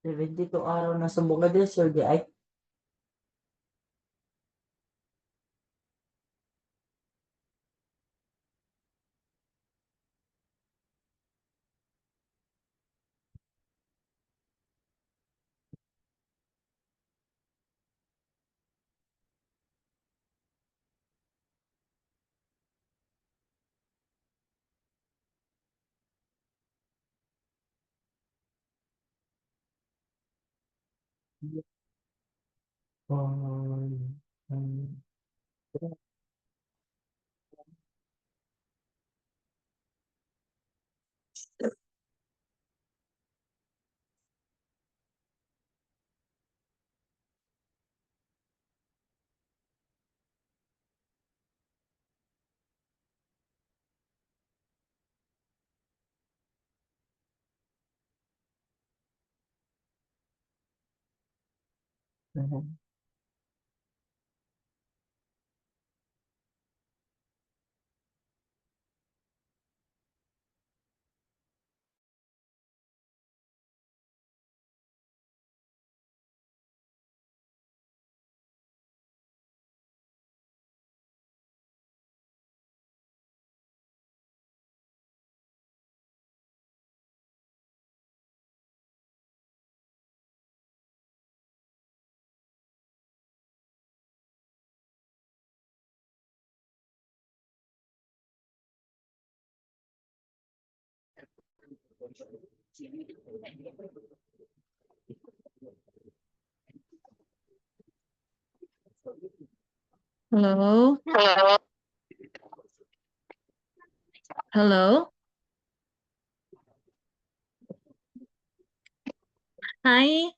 72 araw na sumbong ka din, sir, di ay. Um, Hello? Hello? Hi.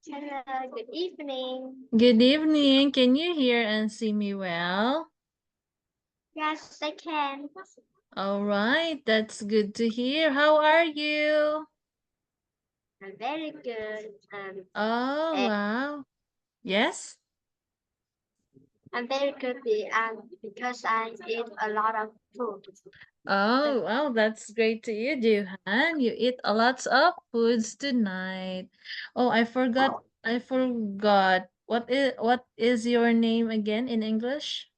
Hello, good evening. Good evening. Can you hear and see me well? Yes, I can. All right. That's good to hear. How are you? I'm very good. Oh, And wow. Yes? I'm very good because I eat a lot of food. Oh, wow. That's great to hear, Johan. You eat a lot of foods tonight. Oh, I forgot. I forgot. What is your name again in English?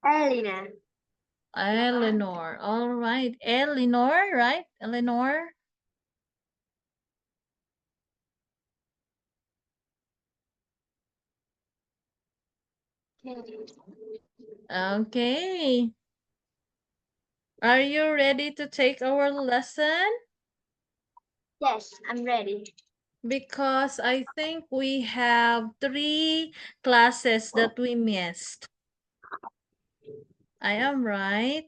Elena. Eleanor. All right. Eleanor, right? Eleanor? Okay. Okay. Are you ready to take our lesson? Yes, I'm ready. Because I think we have 3 classes that we missed. I am right.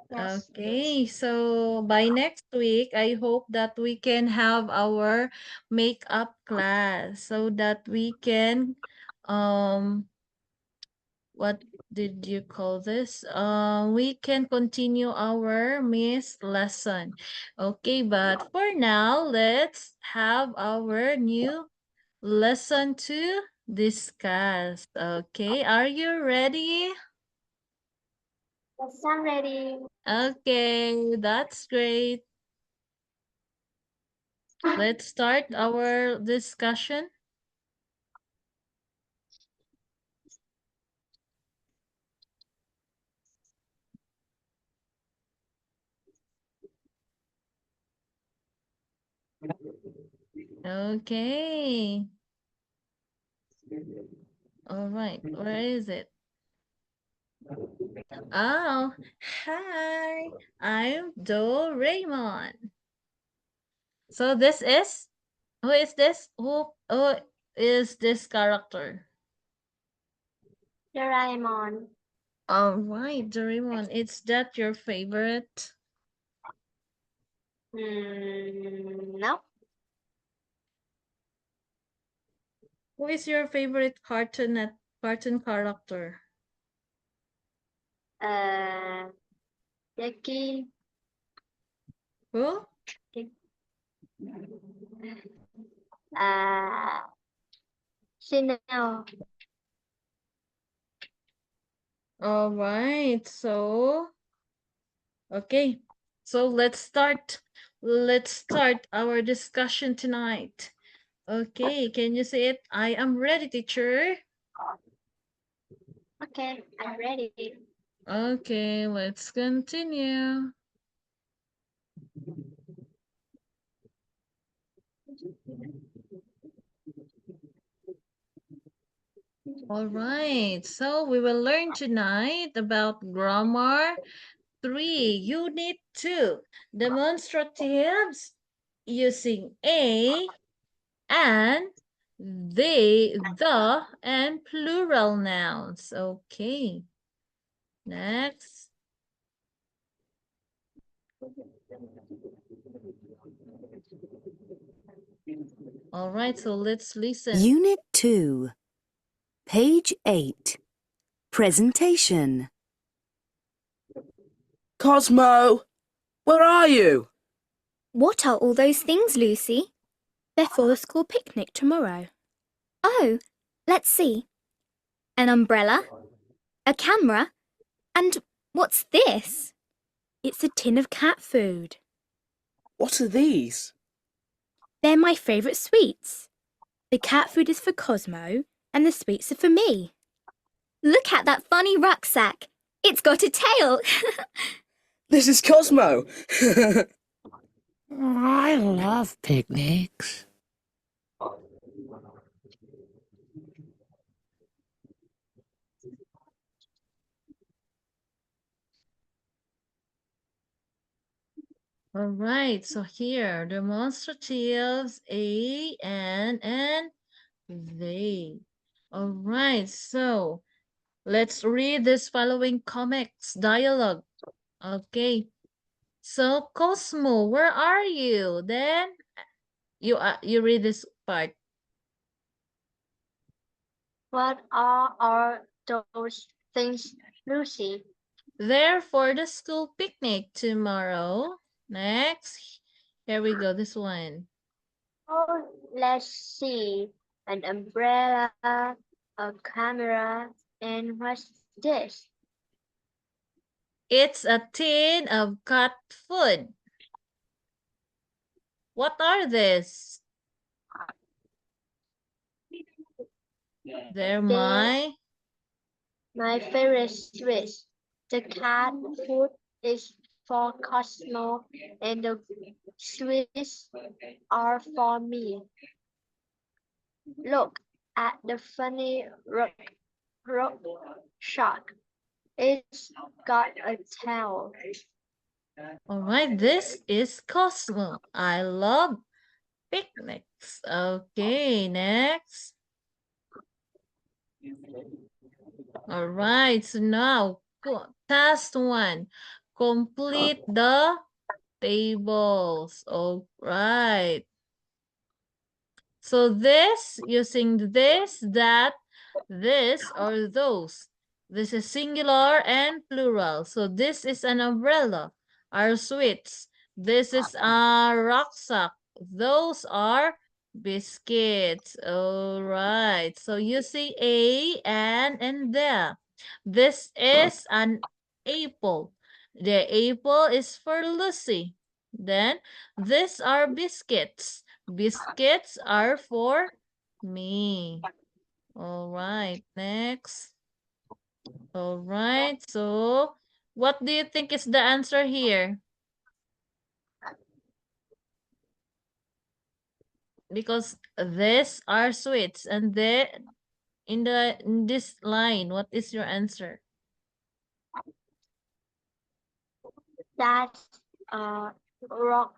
Yes. Okay, so by next week, I hope that we can have our makeup class so that we can, what did you call this? We can continue our missed lesson. Okay, but for now, let's have our new lesson to discuss. Okay, are you ready? Yes, I'm ready. Okay, that's great. Let's start our discussion. Okay. All right. Where is it? Oh, hi. I'm Doraemon. So this is who is this? Who is this character? Doraemon. All right, Doraemon. Is that your favorite? No. Who is your favorite cartoon character? Uh, Yaki. Who? Uh, Sino. All right. So, okay. So let's start. Let's start our discussion tonight. Okay, can you say it? I am ready, teacher. Okay, I'm ready. Okay, let's continue. All right, so we will learn tonight about grammar 3, unit 2, demonstratives using a, and, they, the, and plural nouns. Okay, next. All right, so let's listen. Unit 2, page 8, presentation. Cosmo, where are you? What are all those things, Lucy? They're for the school picnic tomorrow. Oh, let's see. An umbrella, a camera, and what's this? It's a tin of cat food. What are these? They're my favourite sweets. The cat food is for Cosmo and the sweets are for me. Look at that funny rucksack. It's got a tail. This is Cosmo. I love picnics. All right, so here, demonstratives, a, and they. All right, so let's read this following comics dialogue. Okay, so Cosmo, where are you? Then you read this part. What are all those things, Lucy? There for the school picnic tomorrow. Next, here we go. This one. Oh, let's see. An umbrella, a camera, and what's this? It's a tin of cat food. What are these? They're my. My favorite sweets. The cat food is for Cosmo and the sweets are for me. Look at the funny rock shark. It's got a tail. All right, this is Cosmo. I love picnics. Okay, next. All right, so now task 1. Complete the tables. All right. So this, using this, that, this, or those. This is singular and plural. So this is an umbrella. Our sweets. This is a rucksack. Those are biscuits. All right. So you see a, and the. This is an apple. The apple is for Lucy. Then these are biscuits. Biscuits are for me. All right, next. All right, so what do you think is the answer here? Because these are sweets and in this line, what is your answer? That's a rock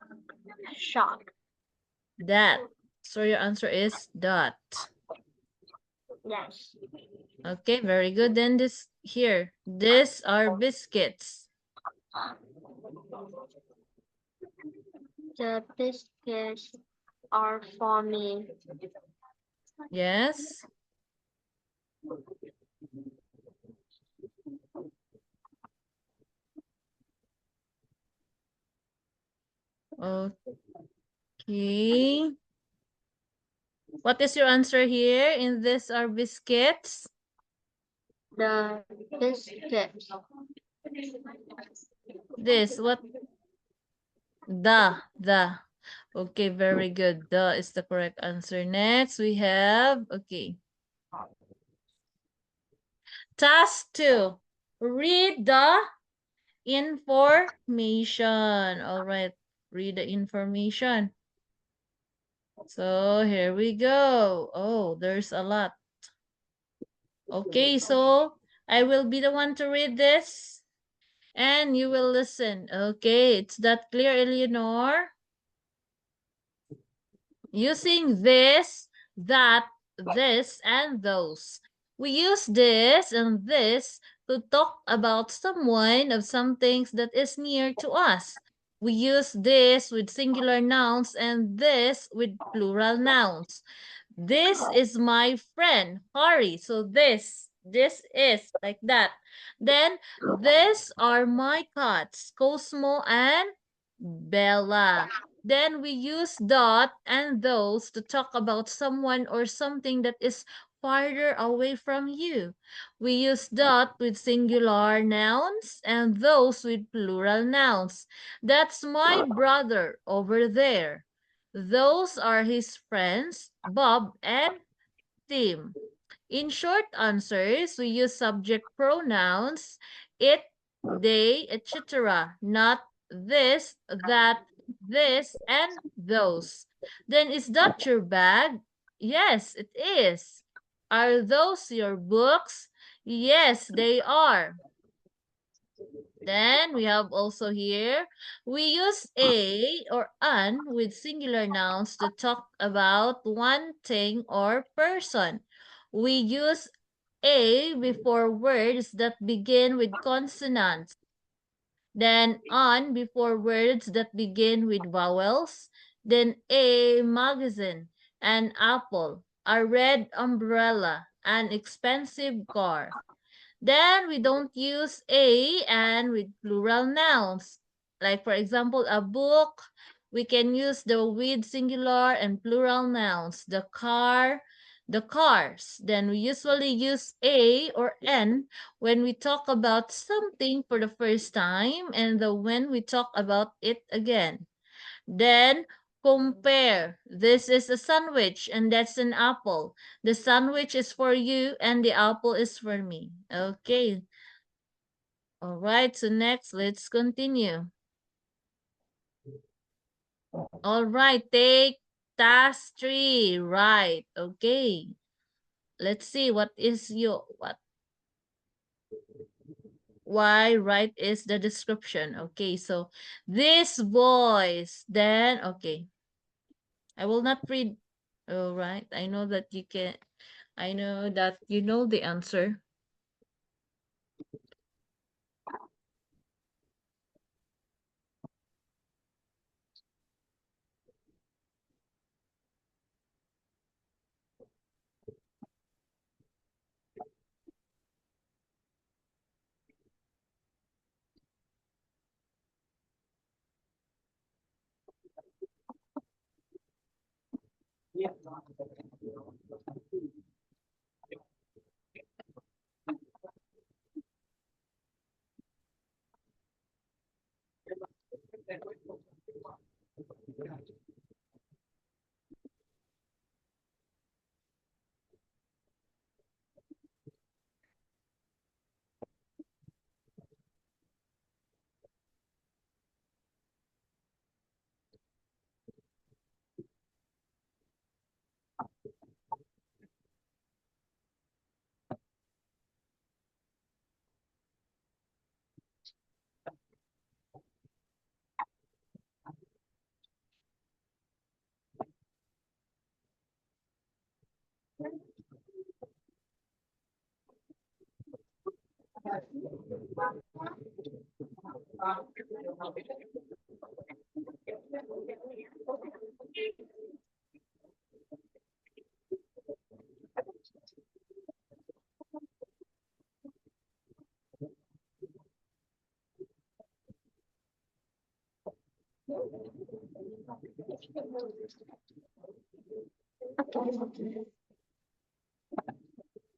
shark. That. So your answer is dot. Yes. Okay, very good. Then this here. These are biscuits. The biscuits are for me. Yes. Okay. What is your answer here? In this are biscuits? The biscuits. This, what? The. Okay, very good. The is the correct answer. Next, we have, okay. Task 2. Read the information. All right, read the information. So here we go. Oh, there's a lot. Okay, so I will be the one to read this and you will listen. Okay, it's that clear, Eleanor? Using this, that, this, and those. We use this and this to talk about someone of some things that is near to us. We use this with singular nouns and this with plural nouns. This is my friend, Hari. So this is like that. Then, these are my cats, Cosmo and Bella. Then we use dot and those to talk about someone or something that is farther away from you. We use dot with singular nouns and those with plural nouns. That's my brother over there. Those are his friends, Bob and Tim. In short answers, we use subject pronouns, it, they, etc. Not this, that, this, and those. Then is that your bag? Yes, it is. Are those your books? Yes, they are. Then we have also here, we use a or an with singular nouns to talk about one thing or person. We use a before words that begin with consonants. Then on before words that begin with vowels. Then a magazine, an apple, a red umbrella, an expensive car. Then we don't use a and with plural nouns. Like for example, a book, we can use the with singular and plural nouns. The car, the cars. Then we usually use a or n when we talk about something for the first time and the when we talk about it again. Then compare. This is a sandwich and that's an apple. The sandwich is for you and the apple is for me. Okay. All right. So next, let's continue. All right. Take task 3. Right. Okay. Let's see what is your why right is the description. Okay. So this voice. Then okay. I will not read. All right. I know that you can. I know that you know the answer.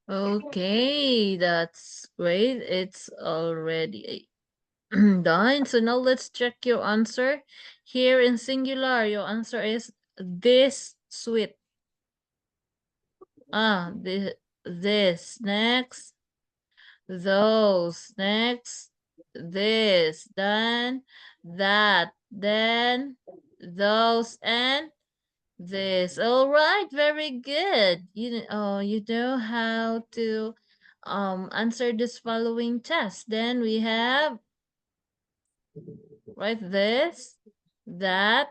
Okay, that's great. It's already Done. So now let's check your answer. Here in singular, your answer is this sweet. This. Next. Those. Next. This. Then. That. Then. Those. And this. All right. Very good. You know how to answer this following test. Then we have this, that,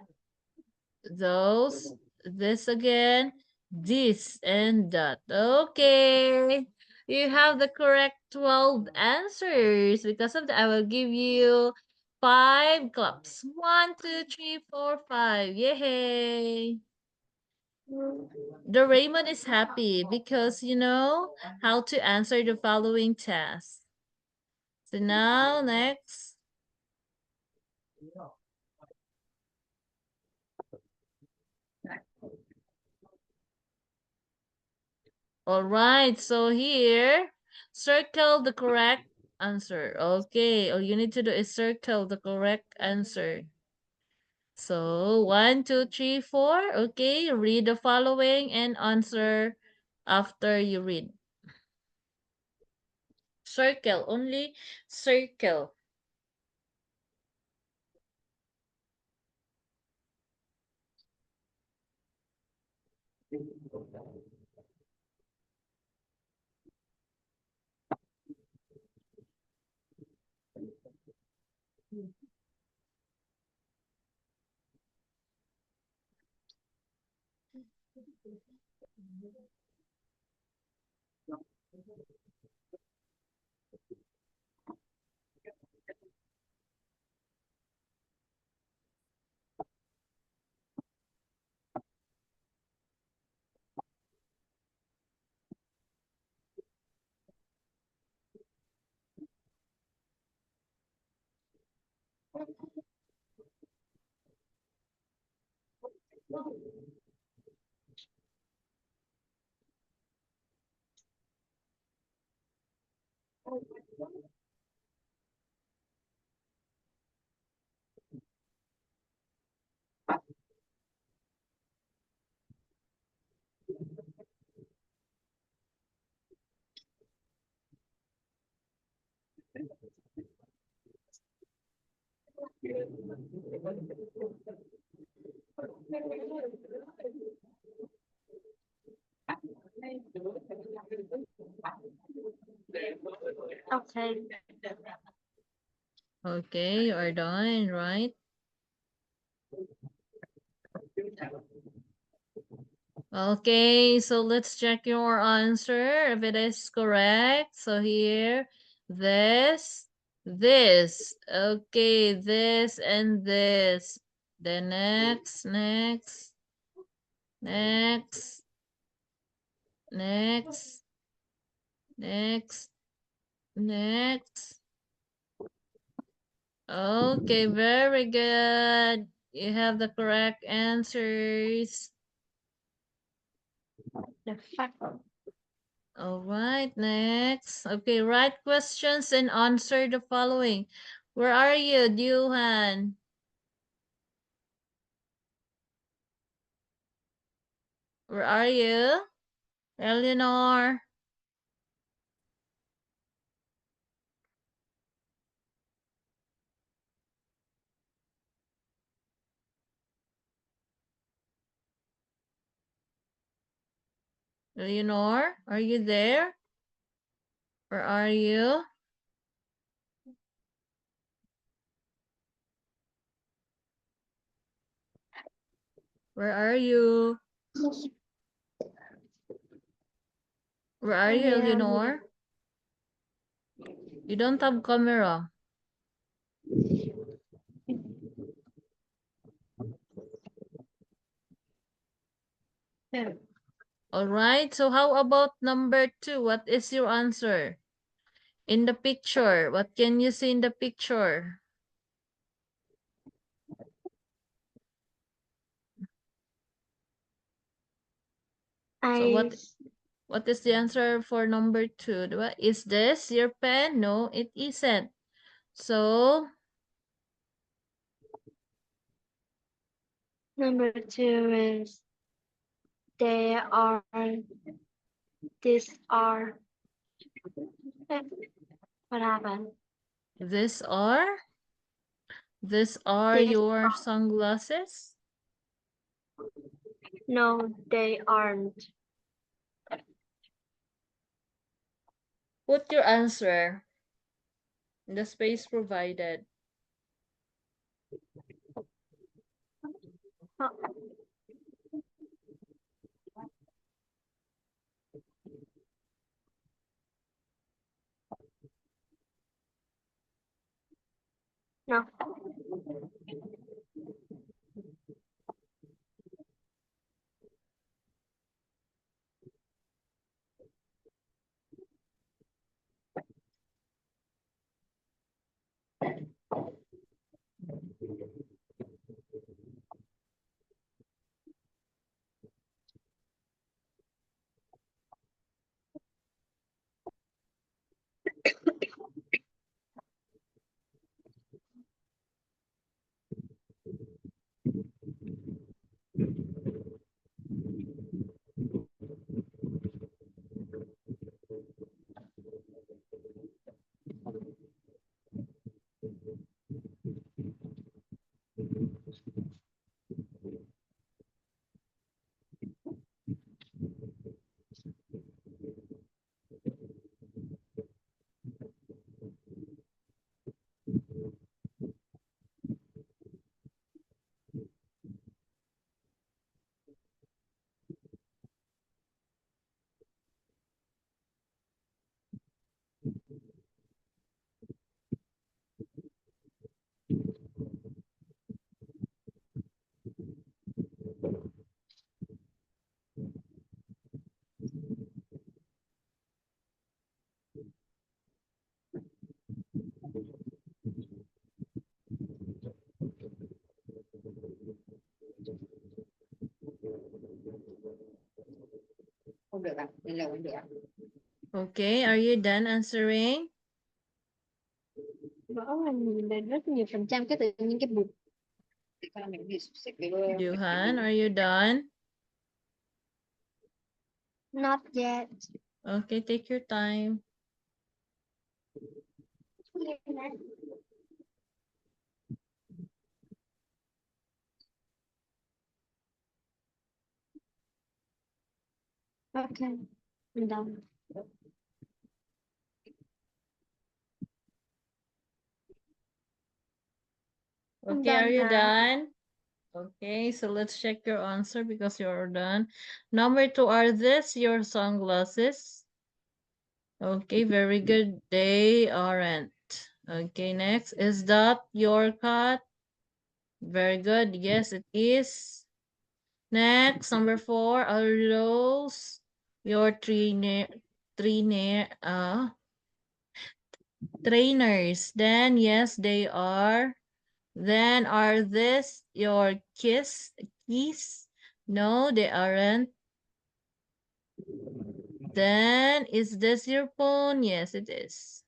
those, this again, this, and that. Okay. You have the correct 12 answers. Because of that, I will give you 5 claps. 1, 2, 3, 4, 5. Yay! The Raymond is happy because you know how to answer the following test. So now, next. All right, so here, circle the correct answer. Okay, all you need to do is circle the correct answer. So 1, 2, 3, 4. Okay, read the following and answer after you read. Circle, only circle. Okay. Okay, you are done, right? Okay, so let's check your answer if it is correct. So here, this. Okay, this and this. The next, next, next, next, next. Okay, very good. You have the correct answers. The fact. All right, next. Okay, write questions and answer the following. Where are you, Duhan? Where are you? Eleanor? Eleanor, are you there? Where are you? Where are you? Where are you, Eleanor? You don't have camera. All right, so how about number 2? What is your answer? In the picture, what can you see in the picture? So what is the answer for number 2? Diba? Is this your pen? No, it isn't. So, Number 2 is they are, these are. What happened? these are These your sunglasses? No, they aren't. Put your answer in the space provided. Oh, no. Okay, are you done answering? Rõ là nhìn rất nhiều phần trăm cái tự nhiên cái bụt. Johan, are you done? Not yet. Okay, take your time. Okay, I'm done. I'm Okay, are done you now. done? Okay, so let's check your answer because you're done. Number 2, are this your sunglasses? Okay, very good. They aren't. Okay, next, is that your cat? Very good. Yes, it is. Next, number 4, are those your trainers? Then yes, they are. Then are this your keys? No, they aren't. Then is this your phone? Yes, it is.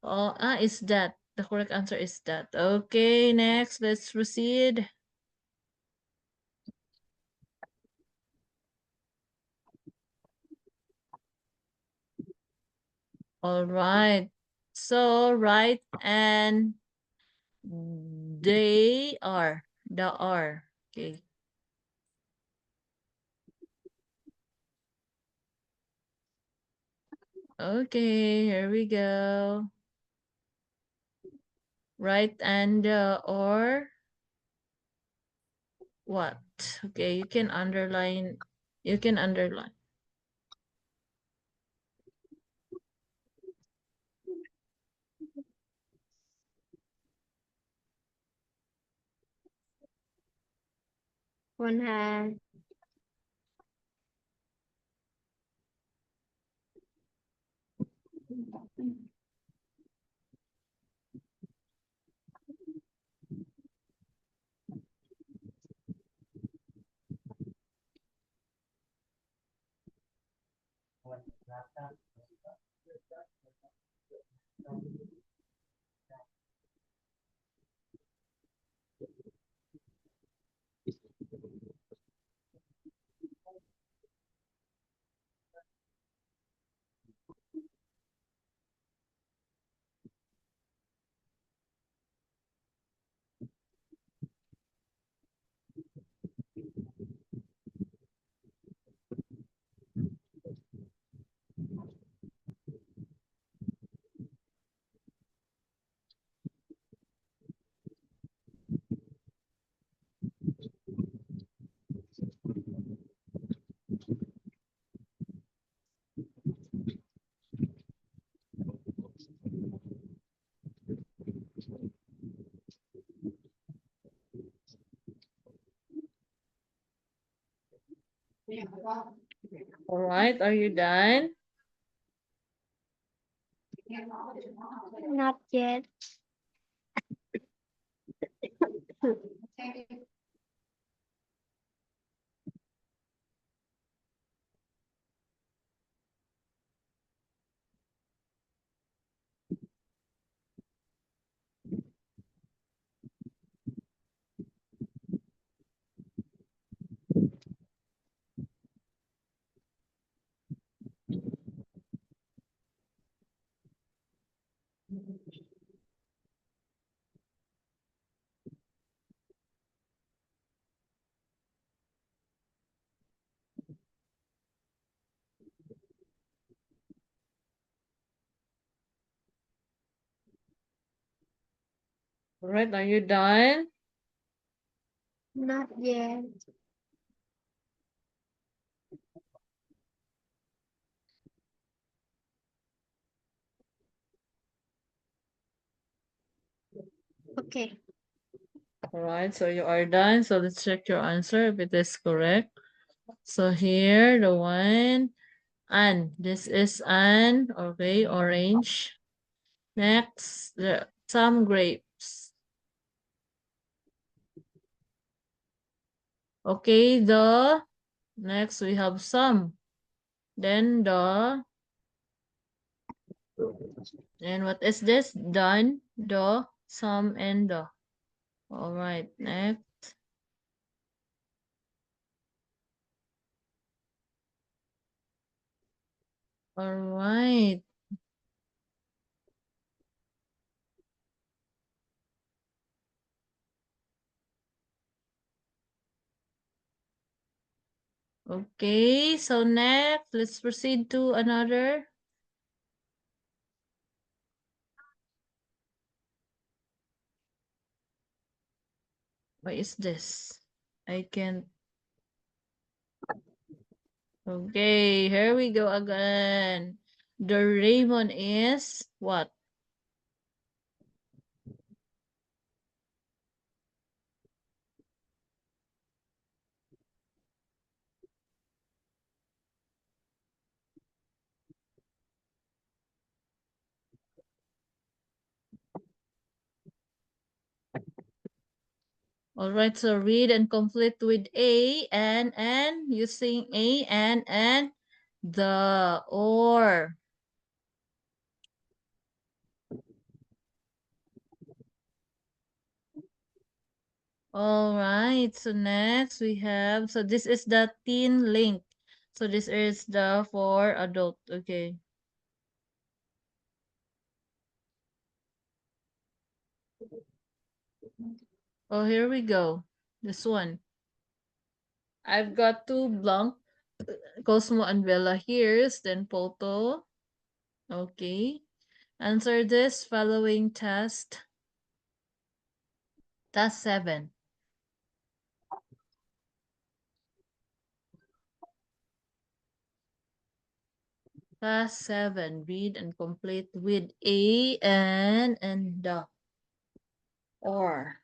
Oh, is that. The correct answer is that. Okay, next, let's proceed. All right. So, right, and they are. The are. Okay. Okay, here we go. Right, and or what? Okay, you can underline. You can underline. One hand. All right, are you done? Not yet. All right, are you done? Not yet. Okay. All right, so you are done. So let's check your answer if it is correct. So here, the one, and this is an, okay, orange. Next, some grapes. Okay, next we have some. Then and what is this? Done, some, and the. All right, next. All right. Okay, so next, let's proceed to another. What is this? I can't. Okay, here we go again. The Raymond is what? All right, so read and complete with A and using A and the or. All right, so next we have, so this is the teen link. So this is the for adult, okay. Oh, here we go. This one. I've got two blank, Cosmo and Bella here's, then photo. Okay. Answer this following test. Task 7. Task 7. Read and complete with A and the or.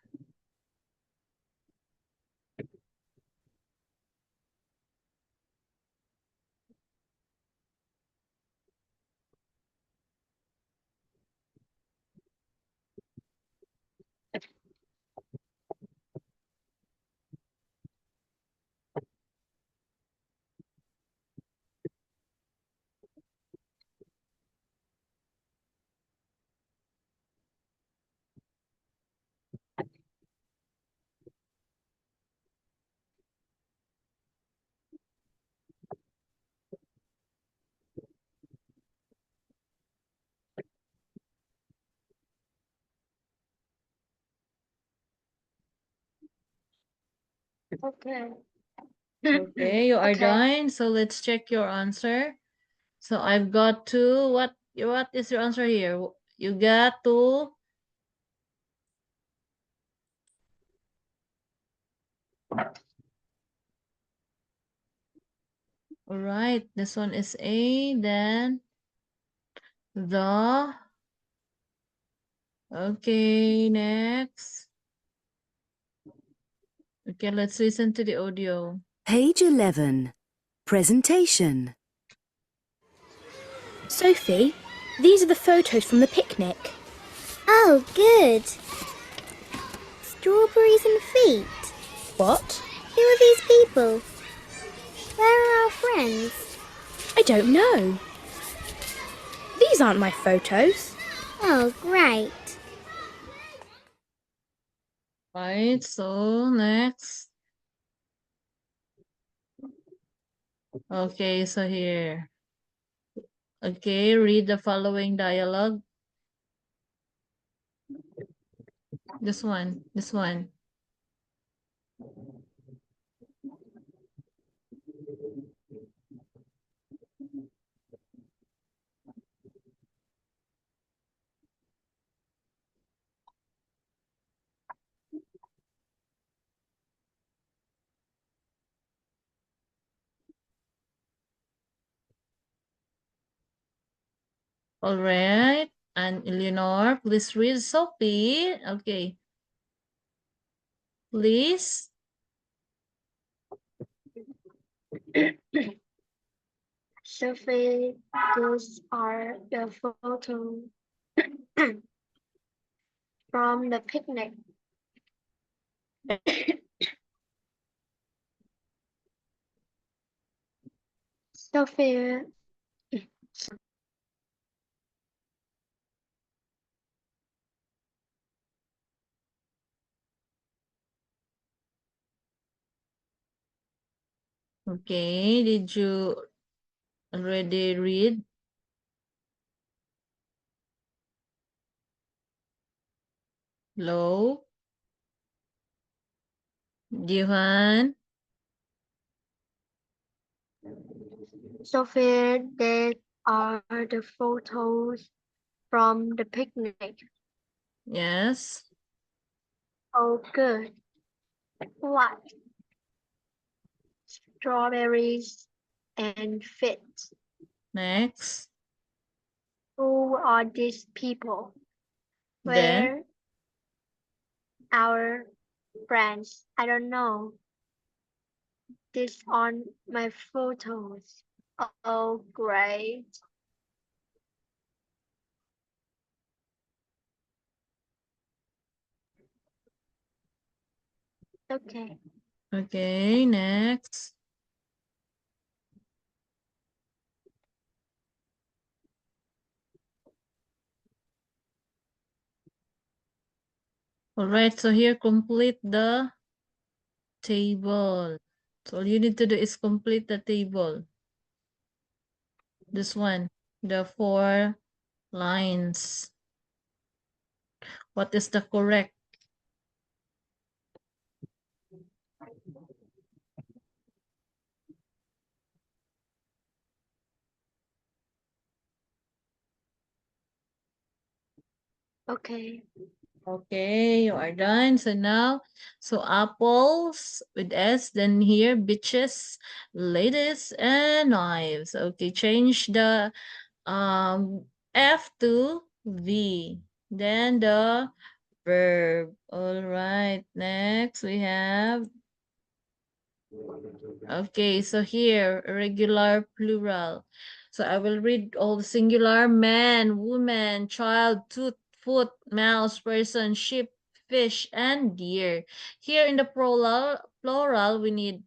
Okay. Okay, you are Okay. done. So let's check your answer. So I've got two. What is your answer here? You got two. All right, this one is A. Then the. Okay, next. Okay, let's listen to the audio. Page 11. Presentation. Sophie, these are the photos from the picnic. Oh, good. Strawberries and feet. What? Who are these people? Where are our friends? I don't know. These aren't my photos. Oh, great. Right, so next. Okay, so here. Okay, read the following dialogue. This one, this one. All right, and Eleanor, please read. Sophie, okay. Please. Sophie, those are the photos from the picnic. Sophie, Okay, did you already read? Hello? Johan? Sophie, they are the photos from the picnic. Yes. Oh, good. What? Strawberries and figs. Next. Who are these people? Then. Where our friends? I don't know. This on my photos. Oh, great. Okay. Okay, next. All right, so here complete the table. So all you need to do is complete the table. This one, the 4 lines. What is the correct? Okay. Okay, you are done. So now, so apples with S, then here bitches, ladies, and knives. Okay, change the F to V. Then the verb. All right, next we have. Okay, so here, regular plural. So I will read all the singular: man, woman, child, tooth, foot, mouse, person, sheep, fish, and deer. Here in the plural we need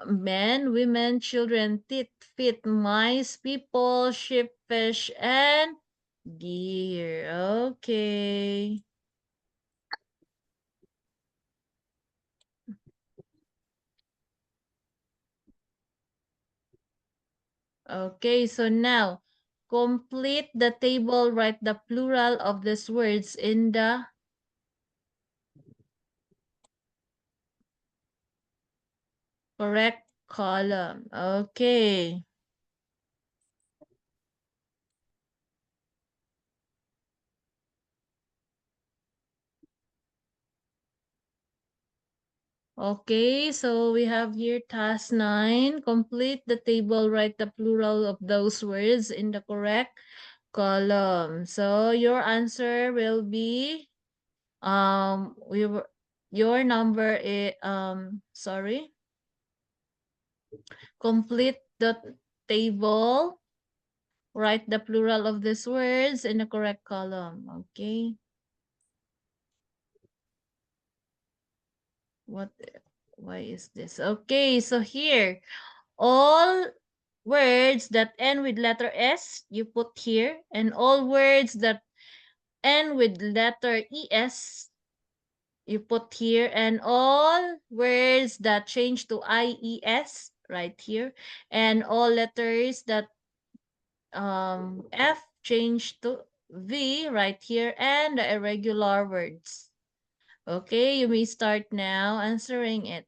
men, women, children, teeth, feet, mice, people, sheep, fish, and deer. Okay. Okay, so now complete the table, write the plural of these words in the correct column. Okay. Okay, so we have here task 9. Complete the table, write the plural of those words in the correct column. So your answer will be your number is sorry. Complete the table, write the plural of these words in the correct column. Okay. Why is this? Okay, so here, all words that end with letter S, you put here, and all words that end with letter ES, you put here, and all words that change to IES, right here, and all letters that F change to V, right here, and the irregular words. Okay, you may start now answering it.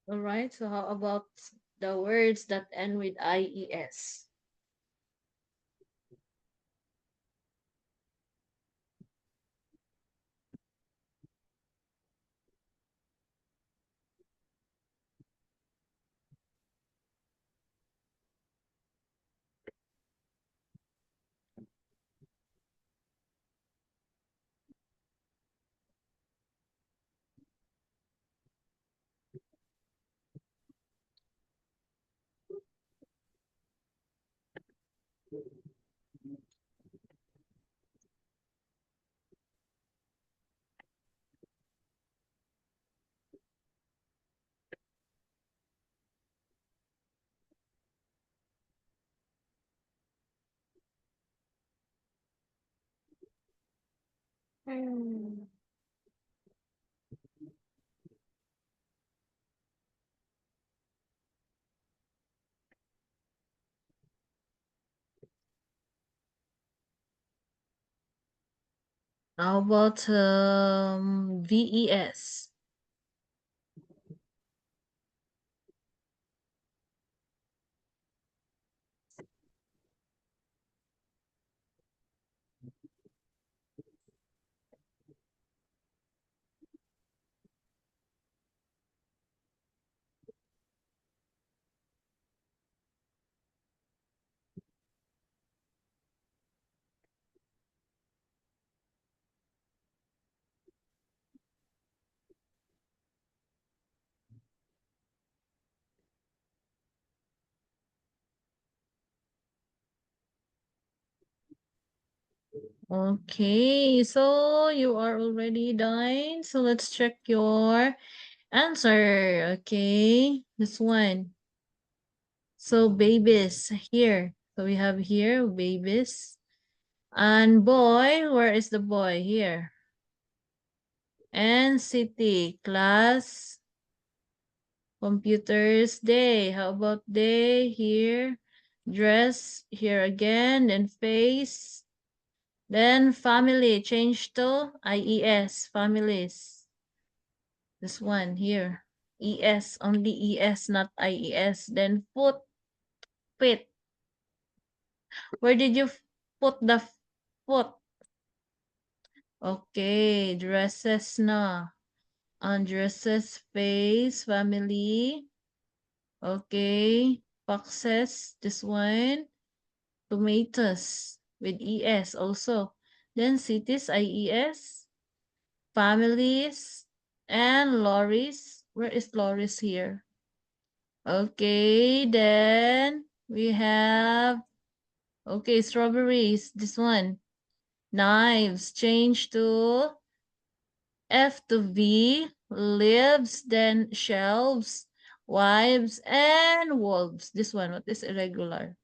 All right, so how about the words that end with IES? How about VES? Okay, so you are already done. So let's check your answer. Okay, this one. So babies here. So we have here babies. And boy, where is the boy? Here. And city, class, computers, day. How about day? Here. Dress, here again. Then face. Then family, change to IES, families. This one here. ES, only ES, not IES. Then foot, fit. Where did you put the foot? Okay, dresses na. Undresses, face, family. Okay, boxes, this one. Tomatoes with ES also. Then cities, IES. Families and lorries. Where is lorries here? Okay, then we have, okay, strawberries, this one. Knives, change to F to V, lives, then shelves, wives, and wolves. This one, what is irregular?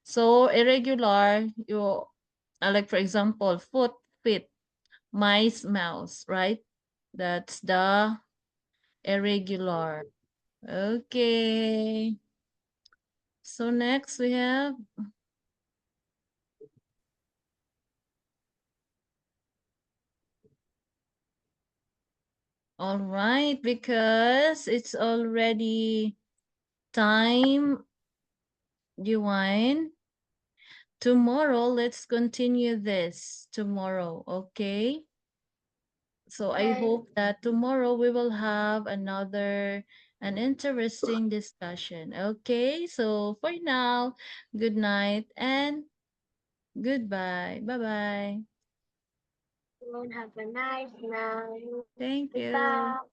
So irregular, you, like for example, foot, feet, mice, mouse, right? That's the irregular. Okay. So next we have all right, because it's already time, Divine. Tomorrow, let's continue this tomorrow, okay? So I Okay. hope that tomorrow we will have an interesting discussion. Okay, so for now, good night and goodbye. Bye-bye. Have a nice night. Thank you. Goodbye.